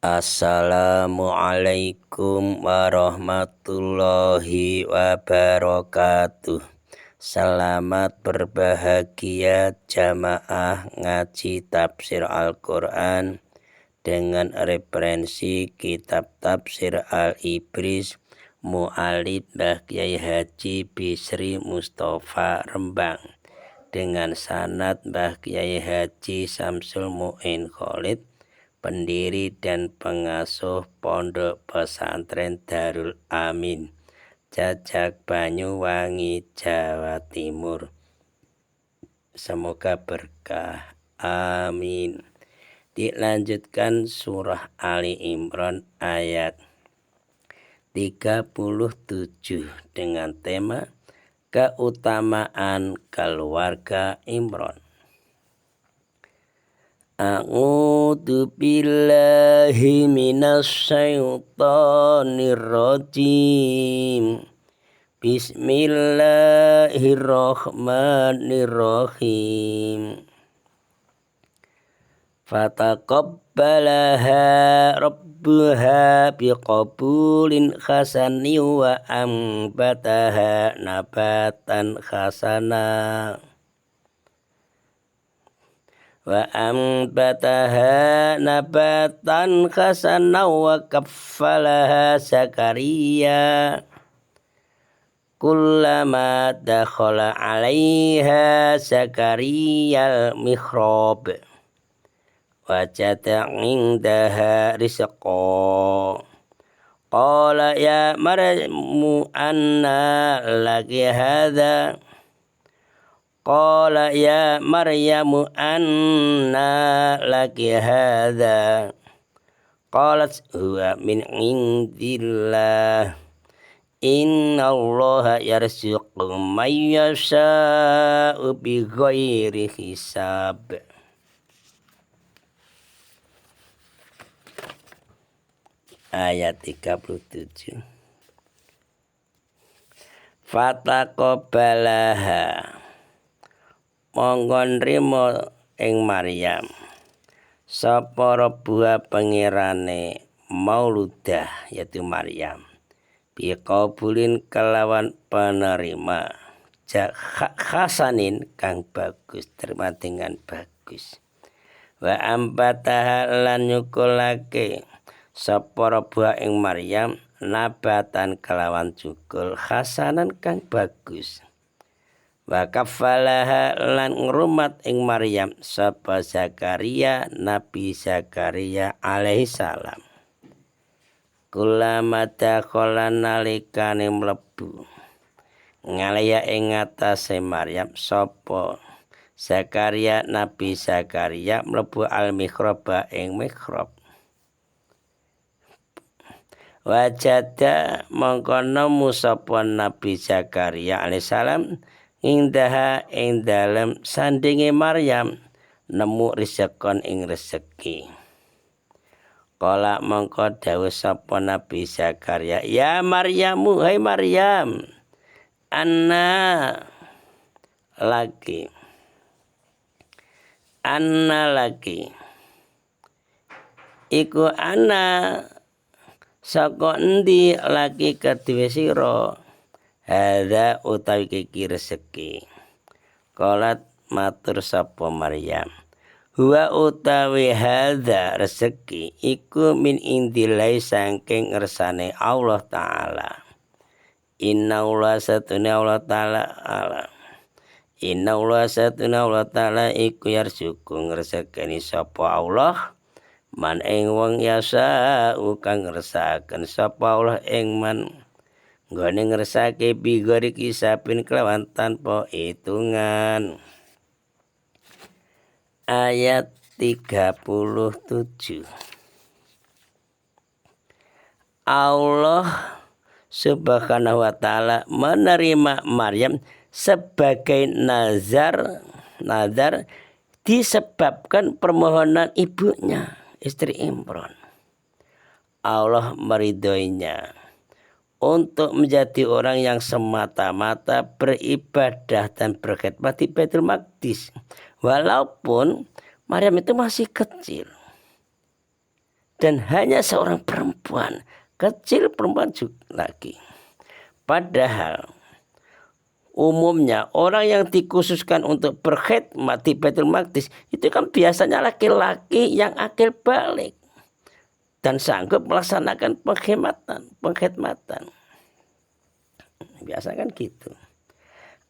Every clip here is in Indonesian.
Assalamualaikum warahmatullahi wabarakatuh. Selamat berbahagia jamaah ngaji tafsir Al-Quran dengan referensi kitab tafsir Al-Ibris Mu'alid Mbah Kyai Haji Bisri Mustafa Rembang dengan sanad Mbah Kyai Haji Samsul Mu'in Khalid, pendiri dan pengasuh Pondok Pesantren Darul Amin, Jajak Banyuwangi, Jawa Timur. Semoga berkah. Amin. Dilanjutkan surah Ali Imran ayat 37 dengan tema keutamaan keluarga Imran. A'udzu billahi minasyaitonir rajim. Bismillahirrahmanirrahim. Fataqabbalaha rabbuha biqabulin hasani wa ambataha nabatan hasana. Wa ambataha nabatan hasana wa kaffalaha Zakaria kullama dakhala 'alaiha Zakaria al-mihrab wajada 'indaha rizqa qala ya Maryamu anna laki hadha Qala ya Maryamu anna laki hadha qalat huwa min indillah innallaha yarzuqu man yasha'u bighairi hisab. Ayat 37. Fataqabbalaha monggo nrimo ing Maryam sapa rabbuha pengirane mauludah yaitu Maryam biqabulin kelawan penerima hasanin kang bagus, terima dengan bagus. Wa ambataha lan nyukulake sapa rabbuha ing Maryam nabatan kelawan cukul hasanan kang bagus. Wa kafalaha lan ngrumat ing Maryam sapa Zakaria Nabi Zakaria alaihi salam. Kullama dakhala nalikane mlebu ngalaya ing ngatasé Maryam sapa Zakaria Nabi Zakaria mlebu al-mihraba ing mihrab. Wajada mongko nemu sapa Nabi Zakaria alaihi salam indaha ing dalem sandinge Maryam nemu rizqon ing rezeki. Kala mongko dawuh sapa Nabi Zakaria, ya Maryamu, hai Maryam, anna laki iku ana saka endi laki kedue sira hadza utawi iki rezeki. Qalat matur sapa Maryam, huwa utawi hadza rezeki iku min indilai saking ngersane Allah Ta'ala. Innallaha satuna Allah Ta'ala iku yarzuqu ngresekeni sapa Allah man ing wong yasa kang ngersakaken sapa Allah ing man nggone ngersake bigori kisapin kelawan tanpa hitungan. Ayat 37. Allah Subhanahu wa ta'ala menerima Maryam sebagai nazar disebabkan permohonan ibunya, istri Imran. Allah meridhoinya untuk menjadi orang yang semata-mata beribadah dan berkhidmat di Baitul Maqdis. Walaupun Maryam itu masih kecil. dan hanya seorang perempuan, kecil perempuan juga lagi. Padahal umumnya orang yang dikhususkan untuk berkhidmat di Baitul Maqdis itu kan biasanya laki-laki yang akil balik dan sanggup melaksanakan pengkhidmatan. Biasa kan gitu.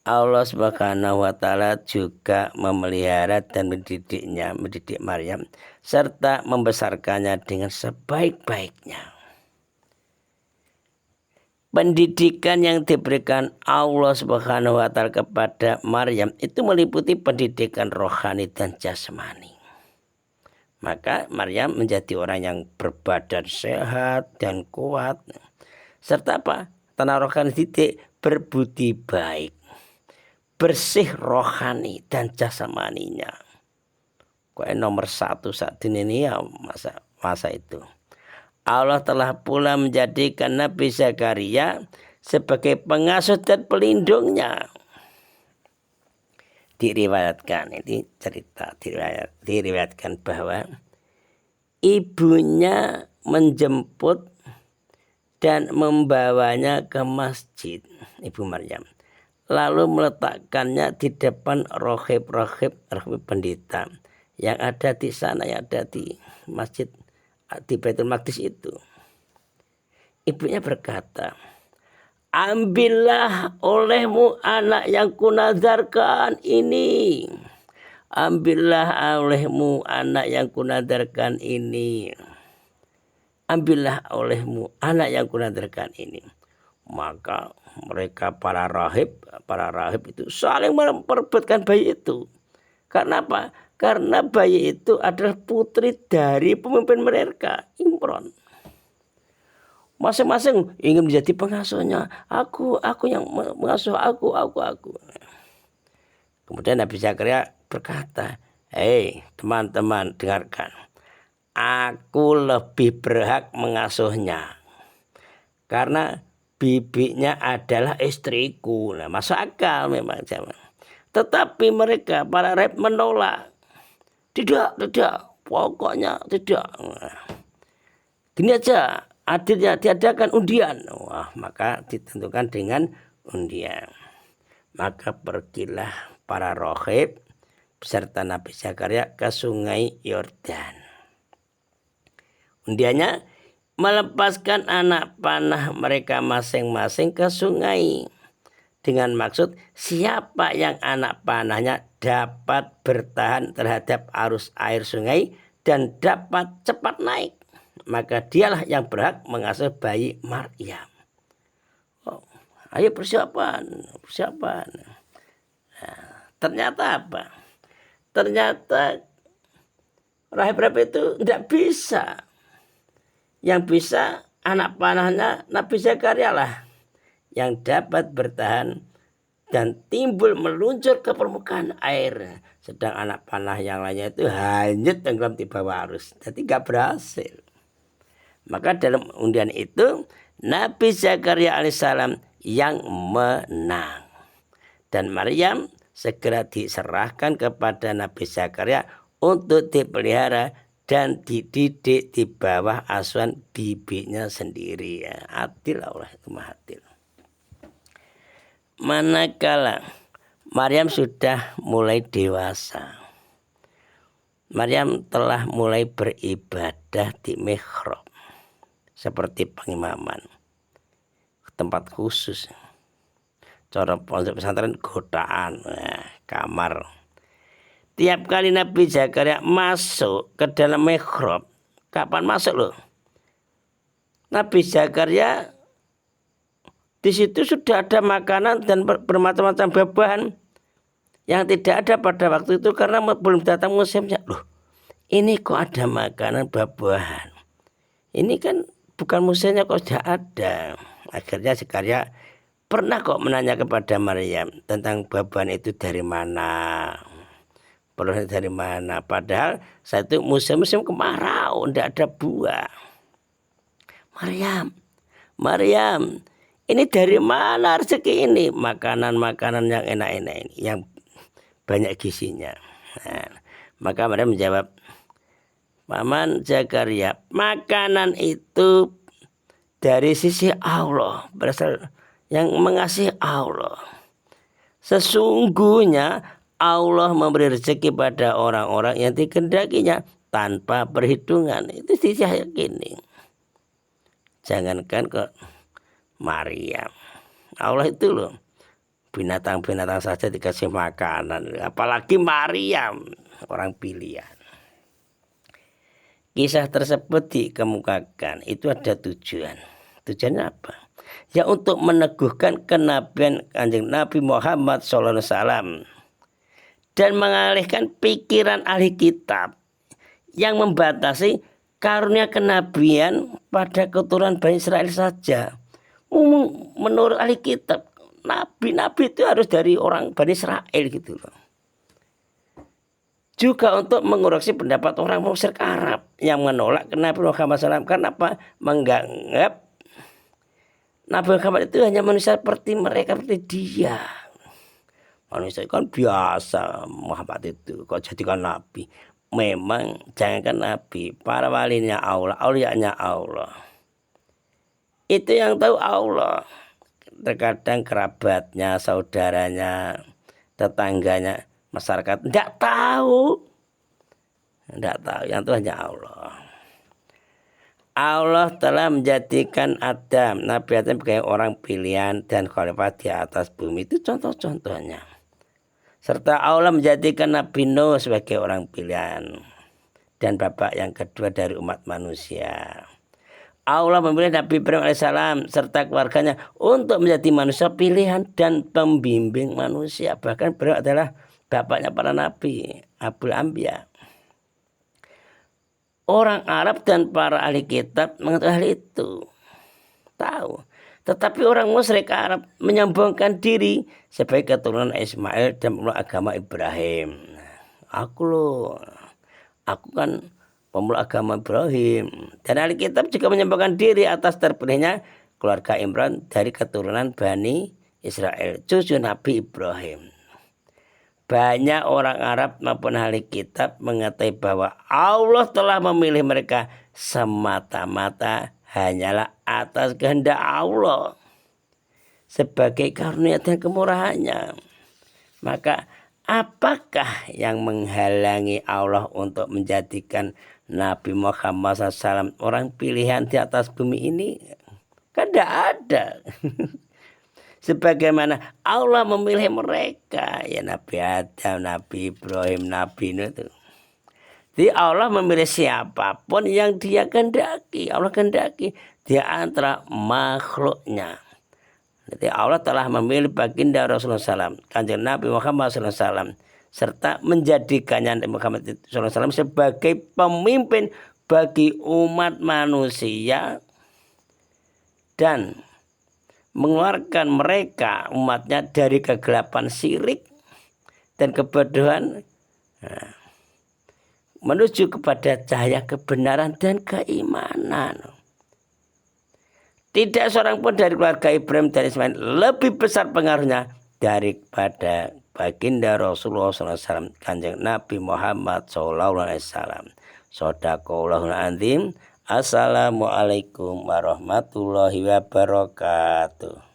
Allah Subhanahu wa taala juga memelihara dan mendidik Maryam serta membesarkannya dengan sebaik-baiknya. Pendidikan yang diberikan Allah Subhanahu wa taala kepada Maryam itu meliputi pendidikan rohani dan jasmani. Maka Maryam menjadi orang yang berbadan sehat dan kuat serta apa? Tanah rohani didik berbudi baik, bersih rohani dan jasmaninya. Kok nomor 1 saat ini ya masa itu. Allah telah pula menjadikan Nabi Zakaria sebagai pengasuh dan pelindungnya. Diriwayatkan, ini cerita diriwayatkan bahwa ibunya menjemput dan membawanya ke masjid, ibu Maryam. Lalu meletakkannya di depan rohib pendeta yang ada di sana, yang ada di masjid di Baitul Maqdis itu. Ibunya berkata, ambillah olehmu anak yang kunadarkan ini. Ambillah olehmu anak yang kunadarkan ini. Ambillah olehmu anak yang kunadarkan ini. Maka mereka para rahib itu saling memperebutkan bayi itu. Karena apa? Karena bayi itu adalah putri dari pemimpin mereka, Imron. Masing-masing ingin menjadi pengasuhnya. Aku yang mengasuh aku. Kemudian Nabi Zakaria berkata, hei teman-teman dengarkan. Aku lebih berhak mengasuhnya. Karena bibinya adalah istriku. Nah, masuk akal memang zaman. Tetapi mereka para rahib menolak. Tidak, pokoknya tidak. Gini aja, adilnya diadakan undian. Wah, maka ditentukan dengan undian. Maka pergilah para rahib beserta Nabi Zakaria ke sungai Yordan. Undiannya melepaskan anak panah mereka masing-masing ke sungai. Dengan maksud siapa yang anak panahnya dapat bertahan terhadap arus air sungai dan dapat cepat naik, maka dialah yang berhak mengasuh bayi Maryam. Oh, ayo persiapan. Nah, ternyata apa? Ternyata rahib-rahib itu tidak bisa. Yang bisa anak panahnya Nabi Zakaria lah yang dapat bertahan dan timbul meluncur ke permukaan air. Sedang anak panah yang lainnya itu hanyut tenggelam di bawah arus. Jadi gak berhasil. Maka dalam undian itu Nabi Zakaria alaihissalam yang menang. Dan Maryam segera diserahkan kepada Nabi Zakaria untuk dipelihara dan dididik di bawah asuhan bibinya sendiri. Ya, adil Allah itu maha adil. Manakala Maryam sudah mulai dewasa, Maryam telah mulai beribadah di mihrab seperti pengimaman, tempat khusus. Cara pondok pesantren godaan, kamar. Tiap kali Nabi Zakaria masuk ke dalam mihrab, kapan masuk loh? Nabi Zakaria di situ sudah ada makanan dan bermacam-macam bahan yang tidak ada pada waktu itu karena belum datang musimnya. Loh, ini kok ada makanan buah-buahan? Ini kan bukan musimnya kok sudah ada. Akhirnya Zakaria pernah kok menanya kepada Maryam tentang buah-buahan itu dari mana? Peroleh dari mana? Padahal saat itu musim-musim kemarau, tidak ada buah. Maryam, ini dari mana rezeki ini? Makanan-makanan yang enak-enak ini, yang banyak gizinya. Nah, maka Maryam menjawab, Paman Zakaria, makanan itu dari sisi Allah, berasal yang mengasihi Allah. Sesungguhnya Allah memberi rezeki pada orang-orang yang dikehendakinya tanpa perhitungan. Itu saya yakini. Jangankan ke Maryam, Allah itu loh, binatang-binatang saja dikasih makanan, apalagi Maryam, orang pilihan. Kisah tersebut dikemukakan itu ada tujuan. Tujuannya apa? Ya untuk meneguhkan kenabian Kanjeng Nabi Muhammad SAW dan mengalihkan pikiran ahli kitab yang membatasi karunia kenabian pada keturunan Bani Israel saja. Menurut ahli kitab, nabi-nabi itu harus dari orang Bani Israel gitu loh. Juga untuk mengoreksi pendapat orang musyrik Arab yang menolak Nabi Muhammad SAW. Kenapa? Menganggap Nabi Muhammad itu hanya manusia seperti mereka, seperti dia. Manusia kan biasa, Muhammad itu kok jadikan Nabi. Memang jangankan Nabi, para walinya Allah, aulianya Allah. Itu yang tahu Allah. Terkadang kerabatnya, saudaranya, tetangganya, masyarakat tidak tahu, yang itu hanya Allah. Allah telah menjadikan Adam, Nabi Adam sebagai orang pilihan dan khalifah di atas bumi. Itu contoh-contohnya. Serta Allah menjadikan Nabi Nuh sebagai orang pilihan dan bapak yang kedua dari umat manusia. Allah memilih Nabi Ibrahim alaihissalam serta keluarganya untuk menjadi manusia pilihan dan pembimbing manusia. Bahkan beliau adalah bapaknya para nabi, Abul Anbiya. Orang Arab dan para ahli kitab mengetahui hal itu. Tahu. Tetapi orang musyrik Arab menyombongkan diri sebagai keturunan Ismail dan pemeluk agama Ibrahim. Aku kan pemeluk agama Ibrahim. Dan ahli kitab juga menyombongkan diri atas terpilihnya keluarga Imran dari keturunan Bani Israel, cucu Nabi Ibrahim. Banyak orang Arab maupun ahli kitab mengetahui bahwa Allah telah memilih mereka semata-mata hanyalah atas kehendak Allah sebagai karunia dan kemurahannya. Maka apakah yang menghalangi Allah untuk menjadikan Nabi Muhammad SAW orang pilihan di atas bumi ini? Kan tidak ada. Sebagaimana Allah memilih mereka, ya Nabi Adam, Nabi Ibrahim, Nabi Nuh itu. Jadi Allah memilih siapapun yang dia kehendaki, Allah kehendaki di antara makhluknya. Jadi Allah telah memilih baginda Rasulullah SAW, Kanjeng Nabi Muhammad SAW, serta menjadikannya Nabi Muhammad SAW sebagai pemimpin bagi umat manusia dan mengeluarkan mereka umatnya dari kegelapan syirik dan kebodohan menuju kepada cahaya kebenaran dan keimanan. Tidak seorang pun dari keluarga Ibrahim dan Ismail lebih besar pengaruhnya daripada baginda Rasulullah SAW, Kanjeng Nabi Muhammad SAW. Shadaqallahul adzim. Assalamualaikum warahmatullahi wabarakatuh.